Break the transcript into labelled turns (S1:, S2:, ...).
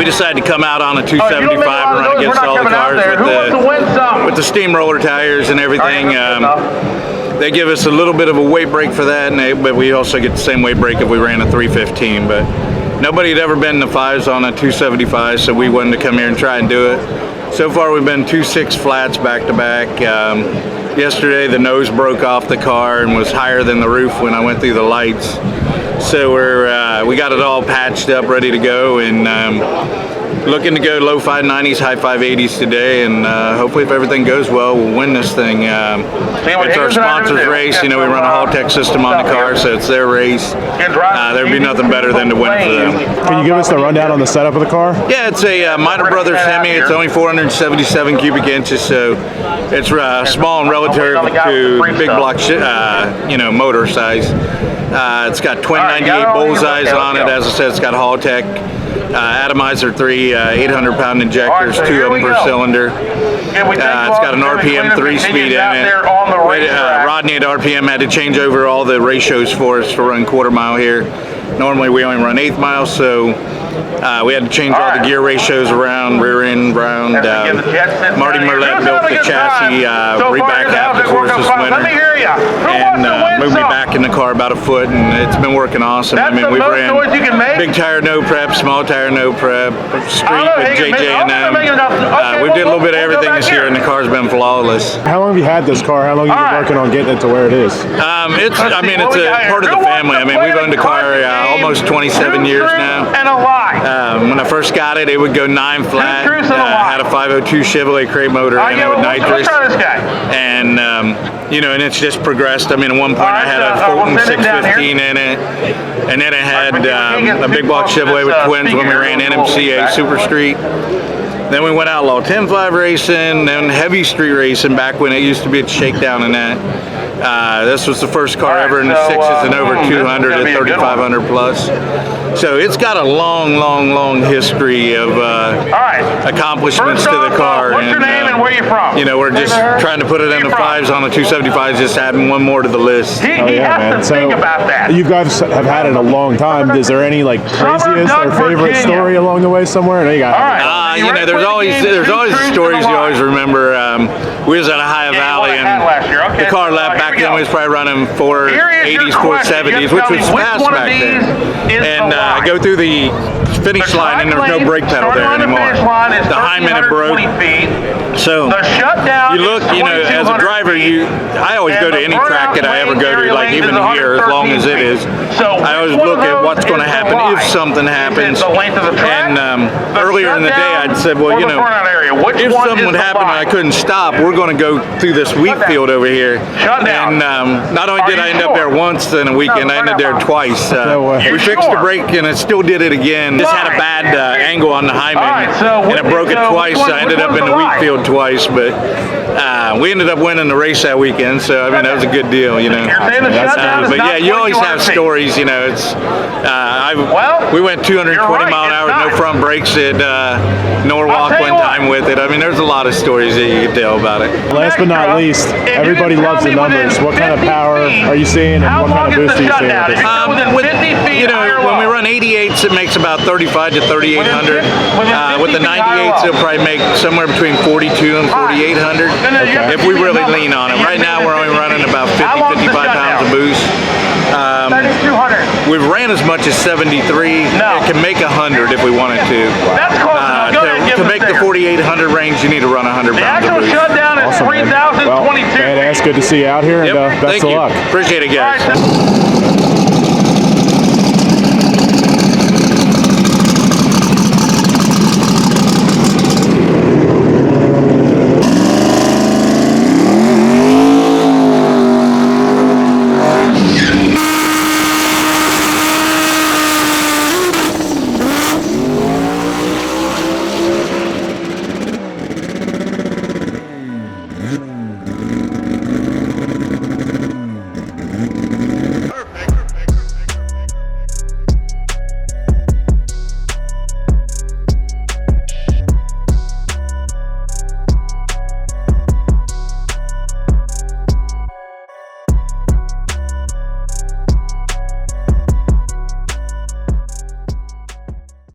S1: we decided to come out on a 275 and run against all the cars with the steamroller tires and everything. They give us a little bit of a weight break for that, but we also get the same weight break if we ran a 315. But nobody had ever been in the fives on a 275, so we wanted to come here and try and do it. So far we've been 2.6 flats back to back. Yesterday the nose broke off the car and was higher than the roof when I went through the lights. So we got it all patched up, ready to go, and looking to go low 590s, high 580s today, and hopefully if everything goes well, we'll win this thing. It's our sponsor's race. You know, we run a Haul-Tech system on the car, so it's their race. There'd be nothing better than to win for them.
S2: Can you give us the rundown on the setup of the car?
S1: Yeah, it's a Minor Brothers Hemi. It's only 477 cubic inches, so it's small and relative to big block, motor size. It's got twin 98 bullseyes on it. As I said, it's got Haul-Tech atomizer 3 800-pound injectors, 2 of them per cylinder. It's got an RPM 3-speed in it. Rodney at RPM had to change over all the ratios for us to run quarter mile here. Normally we only run 1/8 mile, so we had to change all the gear ratios around, rear end round. Marty Merlet built the chassis, reback half the course this winter, and moved me back in the car about a foot, and it's been working awesome. I mean, we've ran big tire no prep, small tire no prep, street with JJ&M. We did a little bit of everything this year, and the car's been flawless.
S2: How long have you had this car? How long have you been working on getting it to where it is?
S1: It's a part of the family. I mean, we've owned the car almost 27 years now. When I first got it, it would go 9 flat. Had a 502 Chevrolet crate motor in it with nitrous, and and it's just progressed. I mean, at one point I had a Fulton 615 in it, and then it had a big block Chevrolet with twins when we ran NMCA Super Street. Then we went outlaw 10.5 racing, then heavy street racing back when it used to be a shakedown in that. This was the first car ever in the 6s and over 200 at 3,500 plus. So it's got a long history of accomplishments to the car.
S3: What's your name and where you from?
S1: You know, we're just trying to put it in the fives on the 275s, just adding one more to the list.
S3: He has to think about that.
S2: You guys have had it a long time. Is there any craziest or favorite story along the way somewhere? I know you got
S1: there's always stories you always remember. We was at a high valley, and the car left back then. We was probably running 480s, 470s, which was fast back then. And I go through the finish line, and there's no brake pedal there anymore. The Hyman had broke. So you look, as a driver, I always go to any track that I ever go to, like even here, as long as it is. I always look at what's going to happen if something happens. And earlier in the day, I'd said, well, if something would happen and I couldn't stop, we're going to go through this wheat field over here. And not only did I end up there once in a weekend, I ended there twice. We fixed the brake, and it still did it again. Just had a bad angle on the Hyman, and it broke it twice. I ended up in the wheat field twice, but we ended up winning the race that weekend, so I mean that was a good deal, But yeah, you always have stories, It's we went 220 mile an hour with no front brakes at Norwalk one time with it. I mean, there's a lot of stories that you can tell about it.
S2: Last but not least, everybody loves the numbers. What kind of power are you seeing, and what kind of boost are you seeing?
S1: When we run 88s, it makes about 35 to 3,800. With the 98s, it'll probably make somewhere between 42 and 4,800 if we really lean on it. Right now, we're only running about 50, 55 pounds of boost. We've ran as much as 73. It can make 100 if we wanted to. To make the 4,800 range, you need to run 100 pounds of boost.
S2: Awesome, man. Well, badass. Good to see you out here, and best of luck.
S1: Appreciate it, guys.